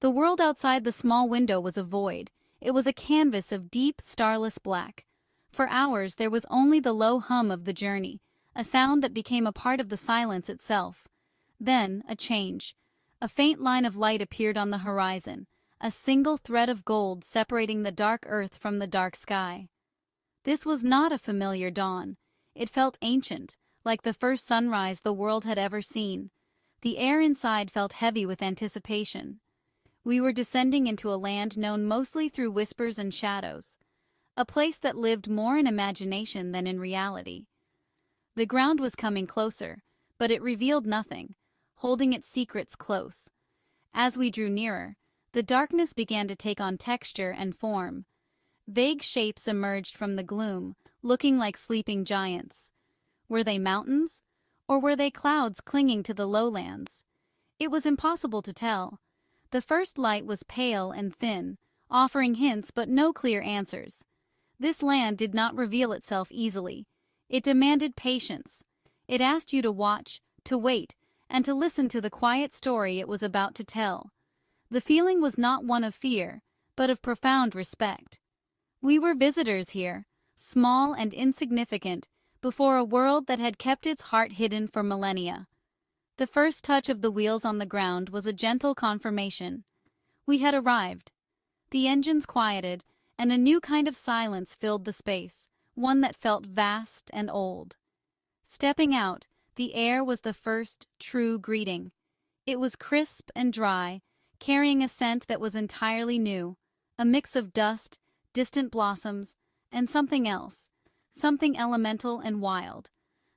The world outside the small window was a void. It was a canvas of deep, starless black. For hours there was only the low hum of the journey, a sound that became a part of the silence itself. Then, a change. A faint line of light appeared on the horizon, a single thread of gold separating the dark earth from the dark sky. This was not a familiar dawn. It felt ancient, like the first sunrise the world had ever seen. The air inside felt heavy with anticipation. We were descending into a land known mostly through whispers and shadows, a place that lived more in imagination than in reality. The ground was coming closer, but it revealed nothing, holding its secrets close. As we drew nearer, the darkness began to take on texture and form. Vague shapes emerged from the gloom, looking like sleeping giants. Were they mountains, or were they clouds clinging to the lowlands? It was impossible to tell. The first light was pale and thin, offering hints but no clear answers. This land did not reveal itself easily. It demanded patience. It asked you to watch, to wait, and to listen to the quiet story it was about to tell. The feeling was not one of fear, but of profound respect. We were visitors here, small and insignificant, before a world that had kept its heart hidden for millennia. The first touch of the wheels on the ground was a gentle confirmation. We had arrived. The engines quieted, and a new kind of silence filled the space, one that felt vast and old. Stepping out, the air was the first true greeting. It was crisp and dry, carrying a scent that was entirely new, a mix of dust, distant blossoms, and something else, something elemental and wild.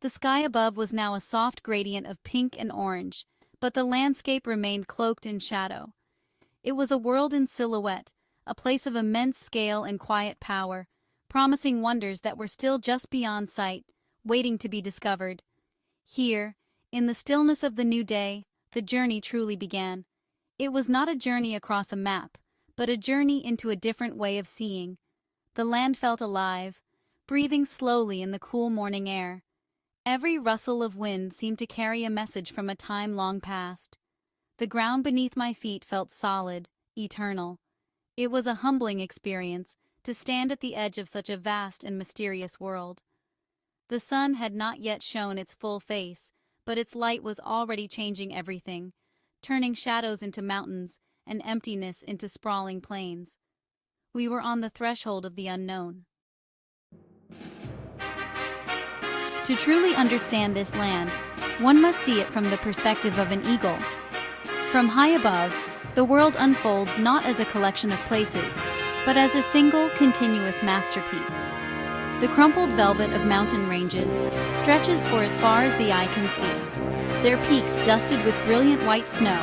The sky above was now a soft gradient of pink and orange, but the landscape remained cloaked in shadow. It was a world in silhouette, a place of immense scale and quiet power, promising wonders that were still just beyond sight, waiting to be discovered. Here, in the stillness of the new day, the journey truly began. It was not a journey across a map, but a journey into a different way of seeing. The land felt alive, breathing slowly in the cool morning air. Every rustle of wind seemed to carry a message from a time long past. The ground beneath my feet felt solid, eternal. It was a humbling experience to stand at the edge of such a vast and mysterious world. The sun had not yet shown its full face, but its light was already changing everything, turning shadows into mountains and emptiness into sprawling plains. We were on the threshold of the unknown. To truly understand this land, one must see it from the perspective of an eagle. From high above, the world unfolds not as a collection of places, but as a single, continuous masterpiece. The crumpled velvet of mountain ranges stretches for as far as the eye can see. Their peaks, dusted with brilliant white snow,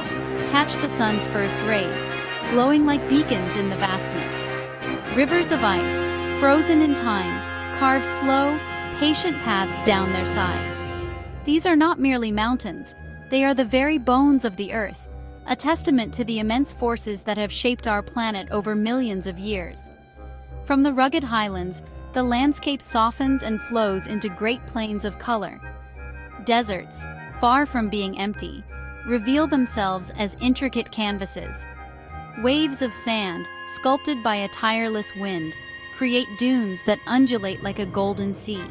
catch the sun's first rays, glowing like beacons in the vastness. Rivers of ice, frozen in time, carve slow, patient paths down their sides. These are not merely mountains, they are the very bones of the earth, a testament to the immense forces that have shaped our planet over millions of years. From the rugged highlands, the landscape softens and flows into great plains of color. Deserts, far from being empty, reveal themselves as intricate canvases. Waves of sand, sculpted by a tireless wind, create dunes that undulate like a golden sea.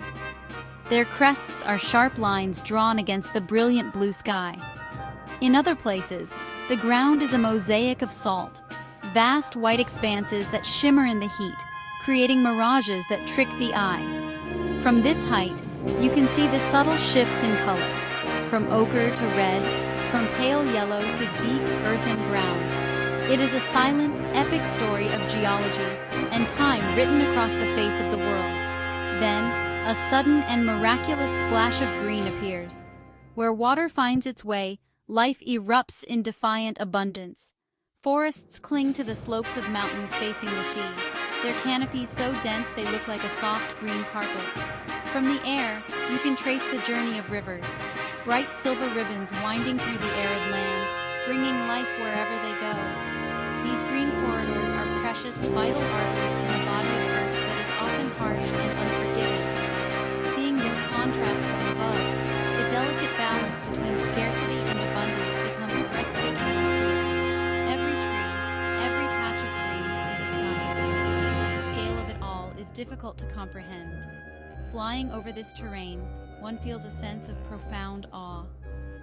Their crests are sharp lines drawn against the brilliant blue sky. In other places, the ground is a mosaic of salt, vast white expanses that shimmer in the heat, creating mirages that trick the eye. From this height, you can see the subtle shifts in color, from ochre to red, from pale yellow to deep earthen brown. It is a silent, epic story of geology and time written across the face of the world. Then, a sudden and miraculous splash of green appears. Where water finds its way, life erupts in defiant abundance. Forests cling to the slopes of mountains facing the sea, their canopies so dense they look like a soft green carpet. From the air, you can trace the journey of rivers, bright silver ribbons winding through the arid land, bringing life wherever they go. These green corridors are precious, vital arteries in a body of earth that is often harsh and unforgiving. Seeing this contrast from above, the delicate balance between scarcity and abundance becomes breathtaking and clear. Every tree, difficult to comprehend. Flying over this terrain, one feels a sense of profound awe.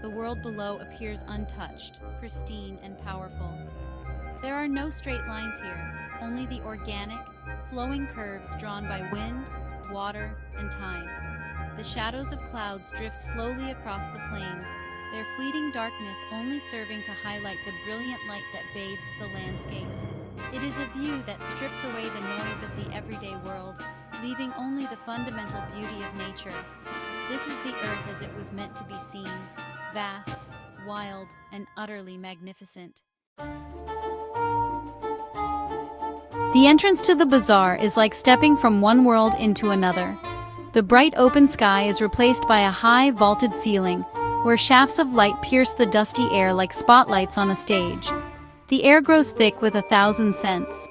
The world below appears untouched, pristine, and powerful. There are no straight lines here, only the organic, flowing curves drawn by wind, water, and time. The shadows of clouds drift slowly across the plains, their fleeting darkness only serving to highlight the brilliant light that bathes the landscape. It is a view that strips away the noise of the everyday world, leaving only the fundamental beauty of nature. This is the earth as it was meant to be seen, vast, wild, and utterly magnificent. The entrance to the bazaar is like stepping from one world into another. The bright open sky is replaced by a high, vaulted ceiling, where shafts of light pierce the dusty air like spotlights on a stage. The air grows thick with 1,000 scents.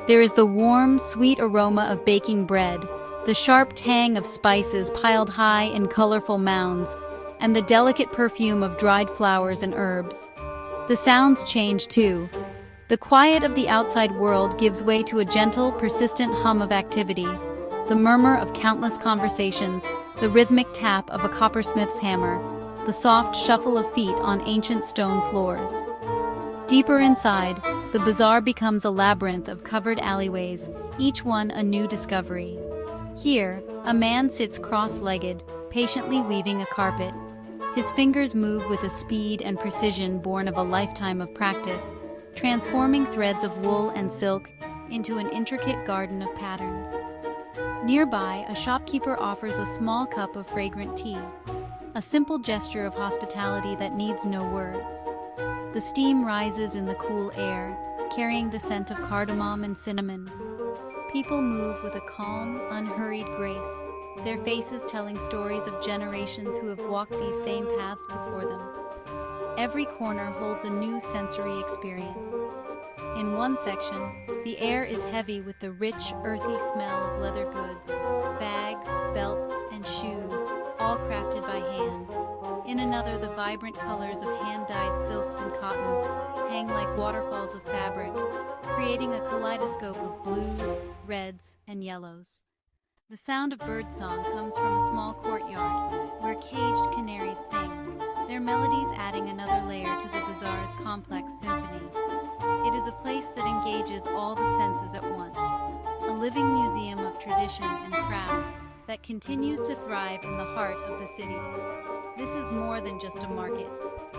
There is the warm, sweet aroma of baking bread, the sharp tang of spices piled high in colorful mounds, and the delicate perfume of dried flowers and herbs. The sounds change too. The quiet of the outside world gives way to a gentle, persistent hum of activity, the murmur of countless conversations, the rhythmic tap of a coppersmith's hammer, the soft shuffle of feet on ancient stone floors. Deeper inside, the bazaar becomes a labyrinth of covered alleyways, each one a new discovery. Here, a man sits cross-legged, patiently weaving a carpet. His fingers move with a speed and precision born of a lifetime of practice, transforming threads of wool and silk into an intricate garden of patterns. Nearby, a shopkeeper offers a small cup of fragrant tea, a simple gesture of hospitality that needs no words. The steam rises in the cool air, carrying the scent of cardamom and cinnamon. People move with a calm, unhurried grace, their faces telling stories of generations who have walked these same paths before them. Every corner holds a new sensory experience. In one section, the air is heavy with the rich, earthy smell of leather goods, bags, belts, and shoes, all crafted by hand. In another, the vibrant colors of hand-dyed silks and cottons hang like waterfalls of fabric, creating a kaleidoscope of blues, reds, and yellows. The sound of birdsong comes from a small courtyard, where caged canaries sing, their melodies adding another layer to the bazaar's complex symphony. It is a place that engages all the senses at once, a living museum of tradition and craft that continues to thrive in the heart of the city. This is more than just a market.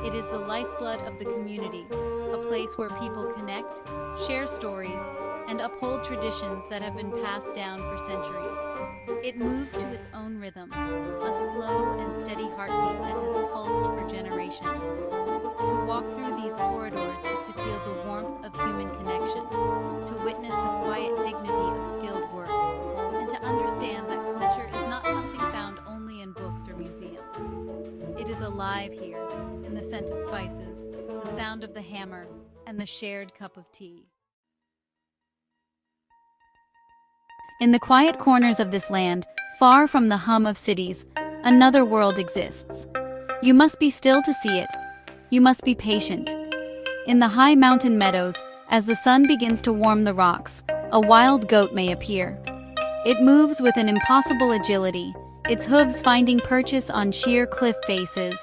It is the lifeblood of the community, a place where people connect, share stories, and uphold traditions that have been passed down for centuries. It moves to its own rhythm, a slow and steady heartbeat that has pulsed for generations. To walk through these corridors is to feel the warmth of human connection, to witness the quiet dignity of skilled work, and to understand that culture is not something found only in books or museums. It is alive here, in the scent of spices, the sound of the hammer, and the shared cup of tea. In the quiet corners of this land, far from the hum of cities, another world exists. You must be still to see it. You must be patient. In the high mountain meadows, as the sun begins to warm the rocks, a wild goat may appear. It moves with an impossible agility, its hooves finding purchase on sheer cliff faces.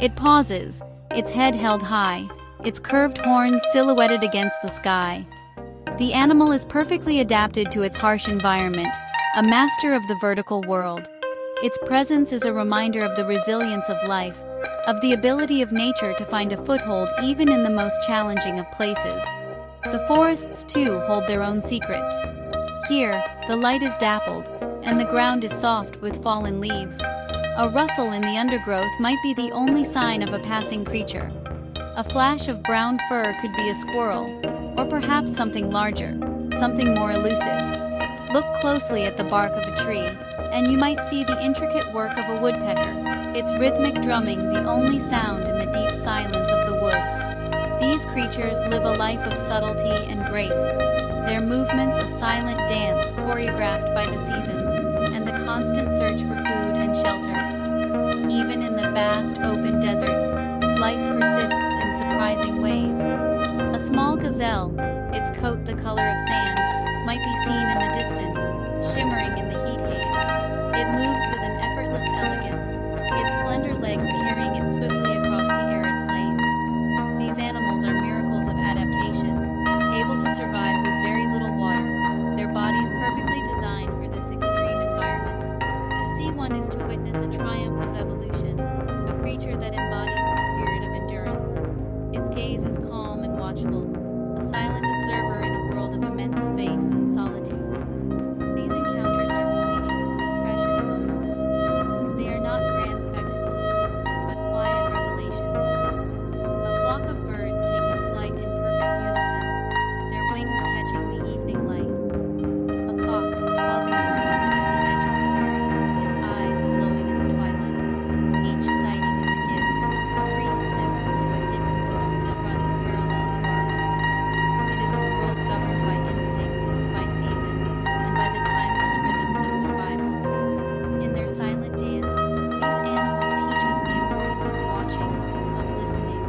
It pauses, its head held high, its curved horns silhouetted against the sky. The animal is perfectly adapted to its harsh environment, a master of the vertical world. Its presence is a reminder of the resilience of life, of the ability of nature to find a foothold even in the most challenging of places. The forests, too, hold their own secrets. Here, the light is dappled, and the ground is soft with fallen leaves. A rustle in the undergrowth might be the only sign of a passing creature. A flash of brown fur could be a squirrel, or perhaps something larger, something more elusive. Look closely at the bark of a tree, and you might see the intricate work of a woodpecker, its rhythmic drumming the only sound in the deep silence of the woods. These creatures live a life of subtlety and grace, their movements a silent dance choreographed by the seasons and the constant search for food and shelter. Even in the vast open deserts, life persists in surprising ways. A small gazelle, its coat the color of sand, might be seen in the distance, shimmering in the heat haze. It moves with an effortless elegance, its slender legs carrying it swiftly across the arid plains. These animals are miracles of adaptation, able to survive with very little water, their bodies perfectly designed for this extreme environment. To see one is to witness a triumph of evolution, a creature that embodies the spirit of endurance. Its gaze is calm and watchful, a silent observer in a world of immense space and solitude. These encounters are fleeting, precious moments. They are not grand spectacles, but quiet revelations. A flock of birds taking flight in perfect unison, their wings catching the evening light. A fox pausing for a moment at the edge of a clearing, its eyes glowing in the twilight. Each sighting is a gift, a brief glimpse into a hidden world that runs parallel to our own. It is a world governed by instinct, by season, and by the timeless rhythms of survival. In their silent dance, these animals teach us the importance of watching, of listening,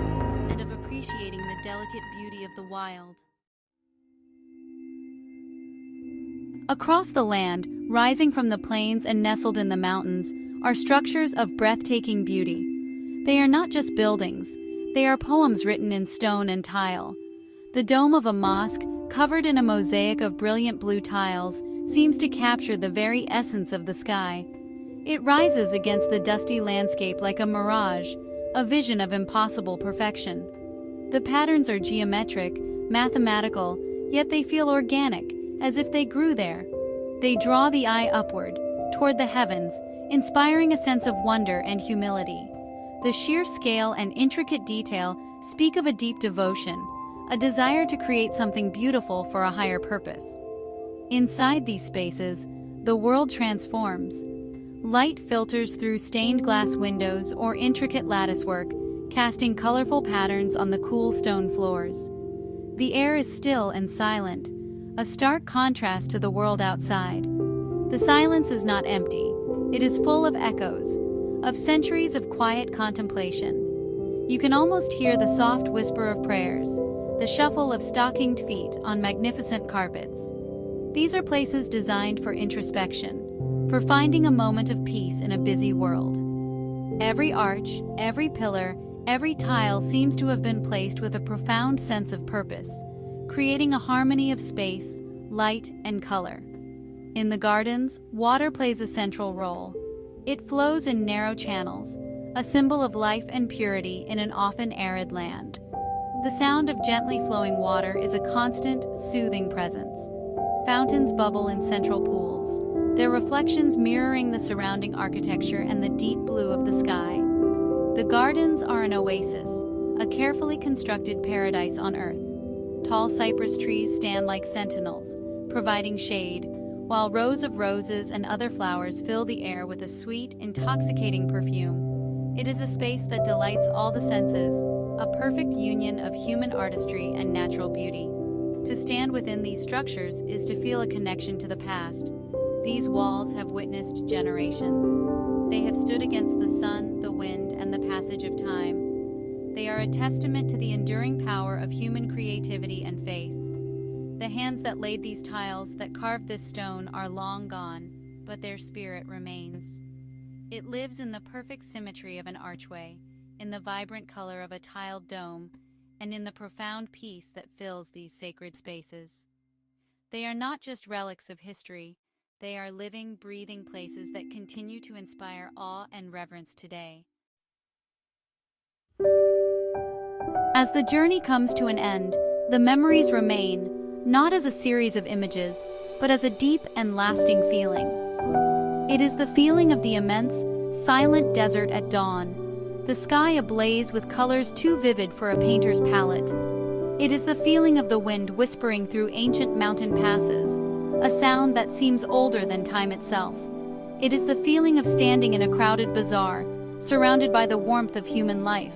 and of appreciating the delicate beauty of the wild. Across the land, rising from the plains and nestled in the mountains, are structures of breathtaking beauty. They are not just buildings, they are poems written in stone and tile. The dome of a mosque, covered in a mosaic of brilliant blue tiles, seems to capture the very essence of the sky. It rises against the dusty landscape like a mirage, a vision of impossible perfection. The patterns are geometric, mathematical, yet they feel organic, as if they grew there. They draw the eye upward, toward the heavens, inspiring a sense of wonder and humility. The sheer scale and intricate detail speak of a deep devotion, a desire to create something beautiful for a higher purpose. Inside these spaces, the world transforms. Light filters through stained glass windows or intricate latticework, casting colorful patterns on the cool stone floors. The air is still and silent, a stark contrast to the world outside. The silence is not empty. It is full of echoes, of centuries of quiet contemplation. You can almost hear the soft whisper of prayers, the shuffle of stockinged feet on magnificent carpets. These are places designed for introspection, for finding a moment of peace in a busy world. Every arch, every pillar, every tile seems to have been placed with a profound sense of purpose, creating a harmony of space, light, and color. In the gardens, water plays a central role. It flows in narrow channels, a symbol of life and purity in an often arid land. The sound of gently flowing water is a constant, soothing presence. Fountains bubble in central pools, their reflections mirroring the surrounding architecture and the deep blue of the sky. The gardens are an oasis, a carefully constructed paradise on earth. Tall cypress trees stand like sentinels, providing shade, while rows of roses and other flowers fill the air with a sweet, intoxicating perfume. It is a space that delights all the senses, a perfect union of human artistry and natural beauty. To stand within these structures is to feel a connection to the past. These walls have witnessed generations. They have stood against the sun, the wind, and the passage of time. They are a testament to the enduring power of human creativity and faith. The hands that laid these tiles, that carved this stone, are long gone, but their spirit remains. It lives in the perfect symmetry of an archway, in the vibrant color of a tiled dome, and in the profound peace that fills these sacred spaces. They are not just relics of history, they are living, breathing places that continue to inspire awe and reverence today. As the journey comes to an end, the memories remain, not as a series of images, but as a deep and lasting feeling. It is the feeling of the immense, silent desert at dawn, the sky ablaze with colors too vivid for a painter's palette. It is the feeling of the wind whispering through ancient mountain passes, a sound that seems older than time itself. It is the feeling of standing in a crowded bazaar, surrounded by the warmth of human life,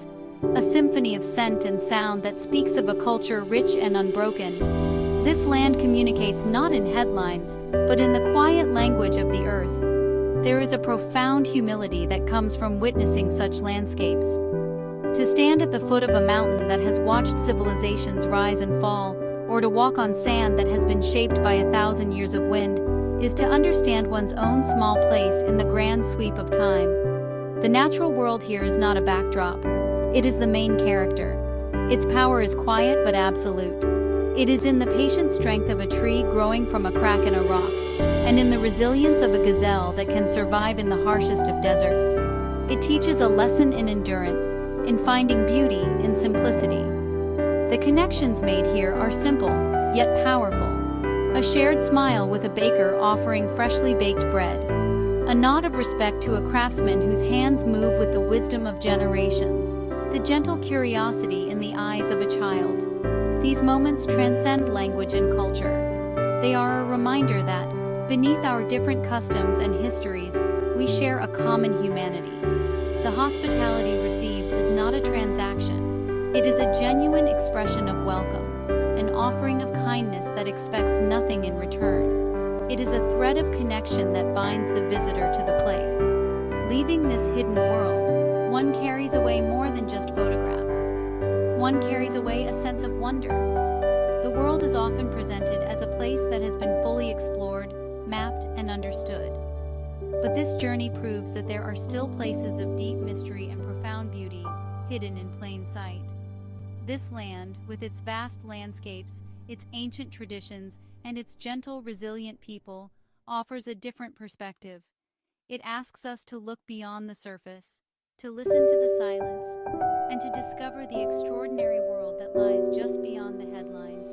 a symphony of scent and sound that speaks of a culture rich and unbroken. This land communicates not in headlines, but in the quiet language of the earth. There is a profound humility that comes from witnessing such landscapes. To stand at the foot of a mountain that has watched civilizations rise and fall, or to walk on sand that has been shaped by 1,000 years of wind, is to understand one's own small place in the grand sweep of time. The natural world here is not a backdrop. It is the main character. Its power is quiet but absolute. It is in the patient strength of a tree growing from a crack in a rock, and in the resilience of a gazelle that can survive in the harshest of deserts. It teaches a lesson in endurance, in finding beauty in simplicity. The connections made here are simple, yet powerful. A shared smile with a baker offering freshly baked bread. A nod of respect to a craftsman whose hands move with the wisdom of generations. The gentle curiosity in the eyes of a child. These moments transcend language and culture. They are a reminder that, beneath our different customs and histories, we share a common humanity. The hospitality received is not a transaction. It is a genuine expression of welcome, an offering of kindness that expects nothing in return. It is a thread of connection that binds the visitor to the place. Leaving this hidden world, one carries away more than just photographs. One carries away a sense of wonder. The world is often presented as a place that has been fully explored, mapped, and understood. But this journey proves that there are still places of deep mystery and profound beauty, hidden in plain sight. This land, with its vast landscapes, its ancient traditions, and its gentle, resilient people, offers a different perspective. It asks us to look beyond the surface, to listen to the silence, and to discover the extraordinary world that lies just beyond the headlines,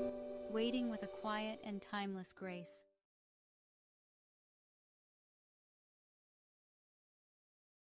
waiting with a quiet and timeless grace.